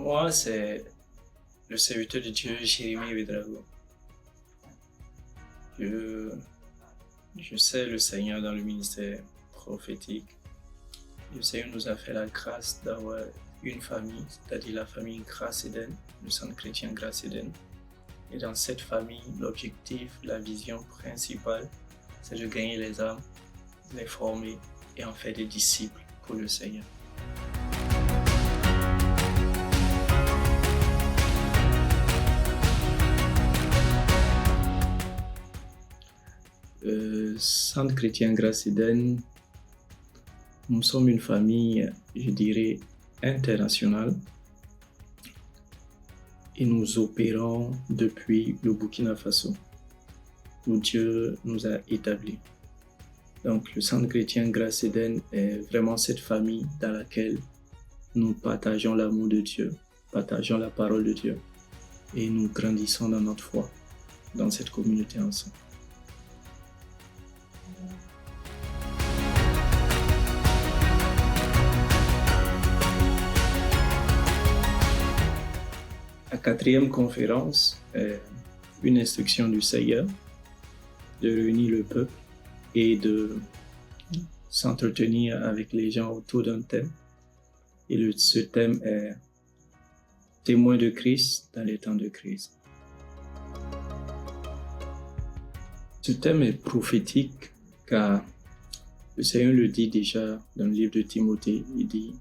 Moi, c'est le serviteur de Dieu, Jérémie Vedrago. Je, je sais le Seigneur dans le ministère prophétique. Le Seigneur nous a fait la grâce d'avoir une famille, c'est-à-dire la famille Grâce Eden, le centre chrétien Grâce Eden. Et dans cette famille, l'objectif, la vision principale, c'est de gagner les âmes, les former et en faire des disciples pour le Seigneur. Centre chrétien Grâce Eden, nous sommes une famille, je dirais, internationale et nous opérons depuis le Burkina Faso, où Dieu nous a établis. Donc le Centre chrétien Grâce Eden est vraiment cette famille dans laquelle nous partageons l'amour de Dieu, partageons la parole de Dieu et nous grandissons dans notre foi, dans cette communauté ensemble. La quatrième conférence est une instruction du Seigneur de réunir le peuple et de s'entretenir avec les gens autour d'un thème. Et ce thème est témoin de Christ dans les temps de crise. Ce thème est prophétique car le Seigneur le dit déjà dans le livre de Timothée. Il dit,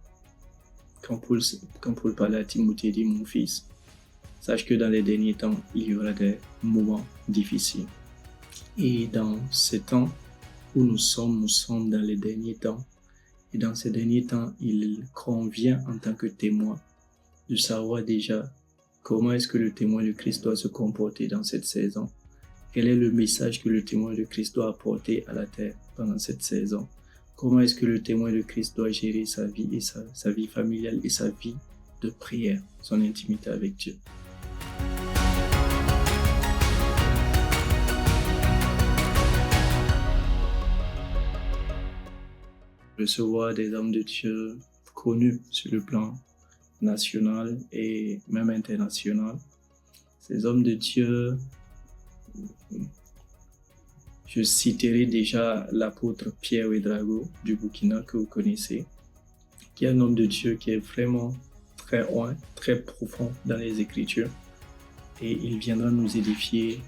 quand Paul parlait à Timothée, il dit, mon fils, sache que dans les derniers temps, il y aura des moments difficiles. Et dans ces temps où nous sommes dans les derniers temps. Et dans ces derniers temps, il convient en tant que témoin de savoir déjà comment est-ce que le témoin de Christ doit se comporter dans cette saison. Quel est le message que le témoin de Christ doit apporter à la terre pendant cette saison. Comment est-ce que le témoin de Christ doit gérer sa vie et sa vie familiale et sa vie de prière, son intimité avec Dieu. Recevoir des hommes de Dieu connus sur le plan national et même international. Ces hommes de Dieu, je citerai déjà l'apôtre Pierre Vedrago du Burkina que vous connaissez, qui est un homme de Dieu qui est vraiment très loin, très profond dans les Écritures et il viendra nous édifier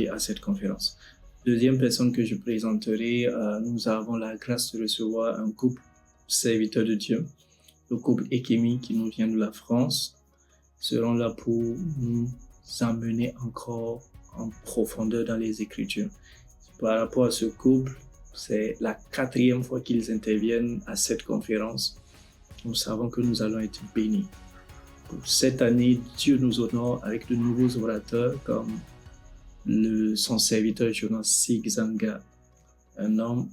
à cette conférence. Deuxième personne que je présenterai, nous avons la grâce de recevoir un couple serviteur de Dieu, le couple Ekemi qui nous vient de la France, seront là pour nous emmener encore en profondeur dans les Écritures. Par rapport à ce couple, c'est la 4e fois qu'ils interviennent à cette conférence. Nous savons que nous allons être bénis. Pour cette année, Dieu nous honore avec de nouveaux orateurs comme son serviteur Jonas Sigzanga, un homme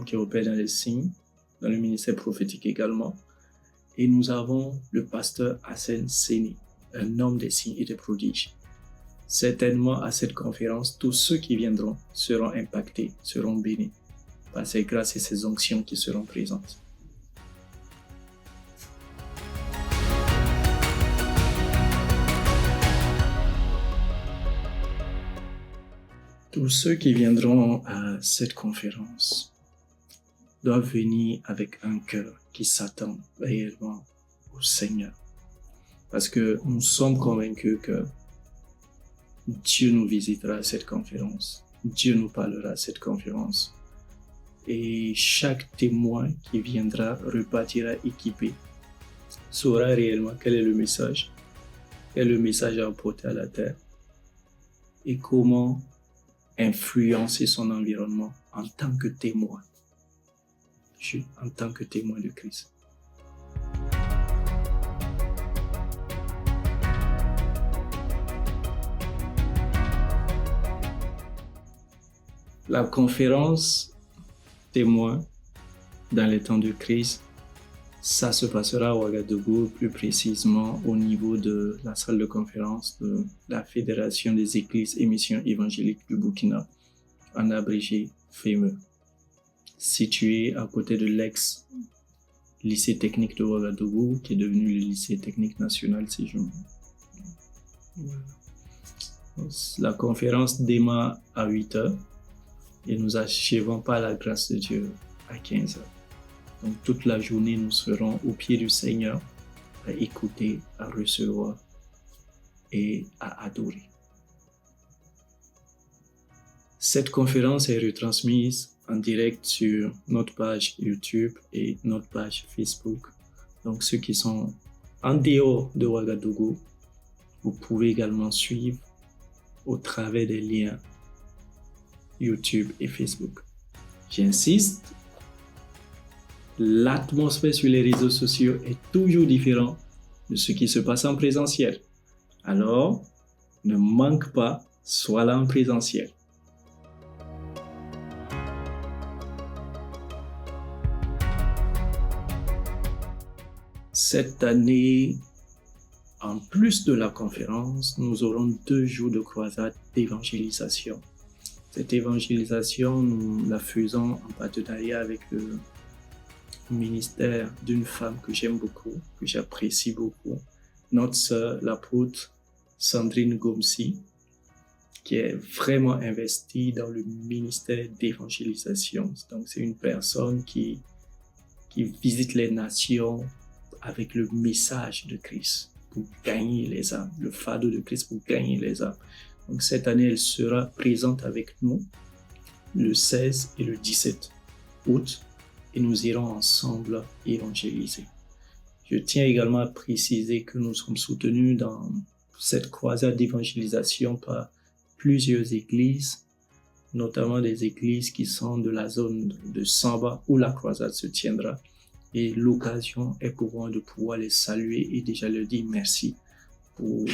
qui opère dans les signes, dans le ministère prophétique également. Et nous avons le pasteur Hassan Seni, un homme des signes et des prodiges. Certainement à cette conférence, tous ceux qui viendront seront impactés, seront bénis par ces grâces et ces onctions qui seront présentes. Tous ceux qui viendront à cette conférence doivent venir avec un cœur qui s'attend réellement au Seigneur. Parce que nous sommes convaincus que Dieu nous visitera à cette conférence. Dieu nous parlera à cette conférence. Et chaque témoin qui viendra repartira équipé, saura réellement quel est le message à apporter à la terre et comment influencer son environnement en tant que témoin, en tant que témoin de Christ. La conférence témoin dans les temps de crise, ça se passera à Ouagadougou, plus précisément au niveau de la salle de conférence de la Fédération des Églises et Missions évangéliques du Burkina, en abrégé FEME, située à côté de lycée technique de Ouagadougou, qui est devenu le lycée technique national, si je... La conférence démarre à 8h et nous achevons par la grâce de Dieu à 15h. Donc toute la journée, nous serons au pied du Seigneur à écouter, à recevoir et à adorer. Cette conférence est retransmise en direct sur notre page YouTube et notre page Facebook. Donc ceux qui sont en dehors de Ouagadougou, vous pouvez également suivre au travers des liens YouTube et Facebook. J'insiste, l'atmosphère sur les réseaux sociaux est toujours différente de ce qui se passe en présentiel. Alors, ne manque pas, sois là en présentiel. Cette année, en plus de la conférence, nous aurons 2 jours de croisade d'évangélisation. Cette évangélisation, nous la faisons en partenariat avec le ministère d'une femme que j'aime beaucoup, que j'apprécie beaucoup, notre sœur, l'apôtre Sandrine Gomsi, qui est vraiment investie dans le ministère d'évangélisation. Donc, c'est une personne qui visite les nations avec le message de Christ pour gagner les âmes, le fardeau de Christ pour gagner les âmes. Donc, cette année, elle sera présente avec nous le 16 et le 17 août et nous irons ensemble évangéliser. Je tiens également à préciser que nous sommes soutenus dans cette croisade d'évangélisation par plusieurs églises, notamment des églises qui sont de la zone de Samba où la croisade se tiendra. Et l'occasion est pour moi de pouvoir les saluer et déjà leur dire merci pour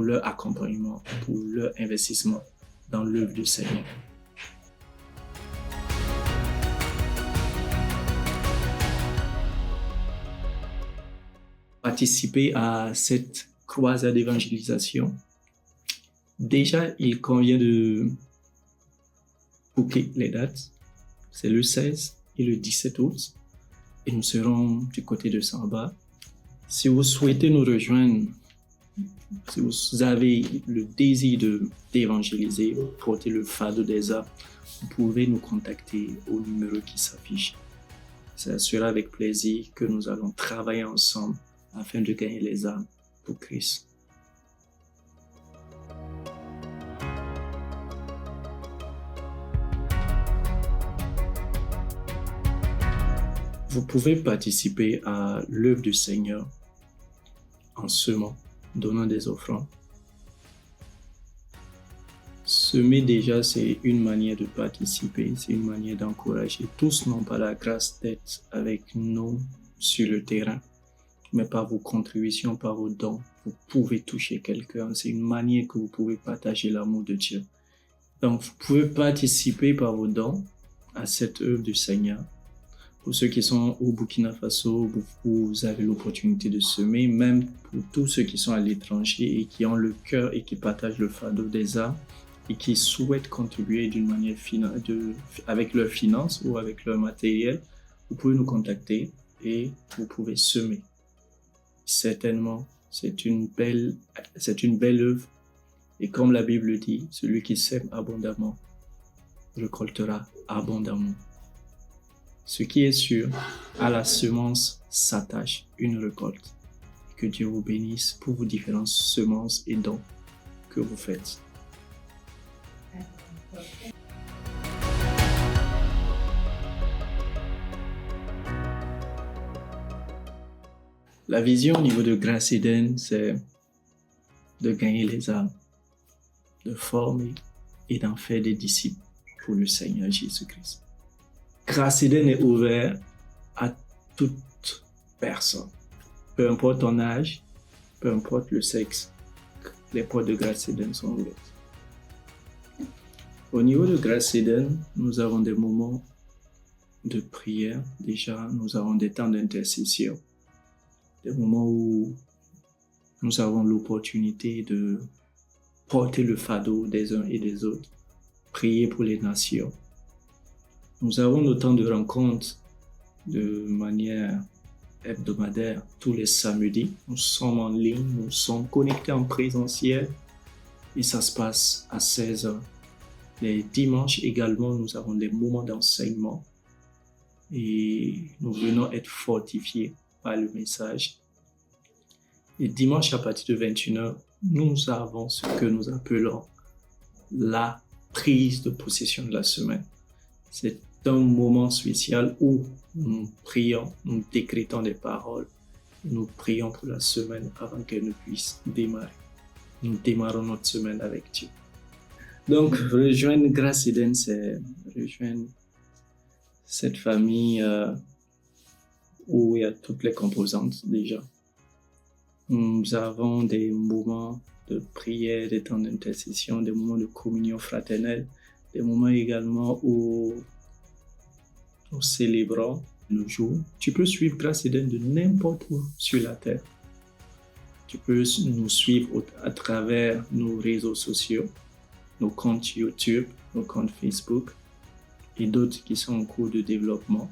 leur accompagnement, pour leur investissement dans l'œuvre du Seigneur. Participer à cette croisade d'évangélisation, déjà il convient de booker les dates. C'est le 16 et le 17 août et nous serons du côté de Samba. Si vous souhaitez nous rejoindre, si vous avez le désir d'évangéliser, porter le fardeau des âmes, vous pouvez nous contacter au numéro qui s'affiche. Ce sera avec plaisir que nous allons travailler ensemble afin de gagner les âmes pour Christ. Vous pouvez participer à l'œuvre du Seigneur en semant, donnant des offrandes. Semer déjà, c'est une manière de participer, c'est une manière d'encourager. Tous n'ont pas la grâce d'être avec nous sur le terrain, mais par vos contributions, par vos dons, vous pouvez toucher quelqu'un. C'est une manière que vous pouvez partager l'amour de Dieu. Donc, vous pouvez participer par vos dons à cette œuvre du Seigneur. Pour ceux qui sont au Burkina Faso, vous avez l'opportunité de semer, même pour tous ceux qui sont à l'étranger et qui ont le cœur et qui partagent le fardeau des âmes et qui souhaitent contribuer d'une manière avec leurs finances ou avec leur matériel, vous pouvez nous contacter et vous pouvez semer. Certainement, c'est une belle œuvre et comme la Bible dit, celui qui sème abondamment récoltera abondamment. Ce qui est sûr, à la semence s'attache une récolte. Que Dieu vous bénisse pour vos différentes semences et dons que vous faites. La vision au niveau de Grâce Eden, c'est de gagner les âmes, de former et d'en faire des disciples pour le Seigneur Jésus-Christ. Grâce Eden est ouvert à toute personne, peu importe ton âge, peu importe le sexe, les portes de Grâce Eden sont ouvertes. Au niveau de Grâce Eden, nous avons des moments de prière, déjà nous avons des temps d'intercession, des moments où nous avons l'opportunité de porter le fardeau des uns et des autres, prier pour les nations. Nous avons nos temps de rencontre de manière hebdomadaire tous les samedis. Nous sommes en ligne, nous sommes connectés en présentiel et ça se passe à 16h. Les dimanches également, nous avons des moments d'enseignement et nous venons être fortifiés par le message. Et dimanche à partir de 21h, nous avons ce que nous appelons la prise de possession de la semaine. C'est un moment spécial où nous prions, nous décrétons des paroles, nous prions pour la semaine avant qu'elle ne puisse démarrer. Nous démarrons notre semaine avec Dieu. Donc, rejoindre Grâce Eden, c'est rejoindre cette famille où il y a toutes les composantes déjà. Nous avons des moments de prière, des temps d'intercession, des moments de communion fraternelle, des moments également où nous célébrons nos jours. Tu peux suivre Grâce Eden de n'importe où sur la terre. Tu peux nous suivre à travers nos réseaux sociaux, nos comptes YouTube, nos comptes Facebook et d'autres qui sont en cours de développement.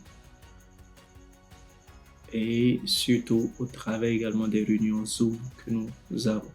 Et surtout au travers également des réunions Zoom que nous avons.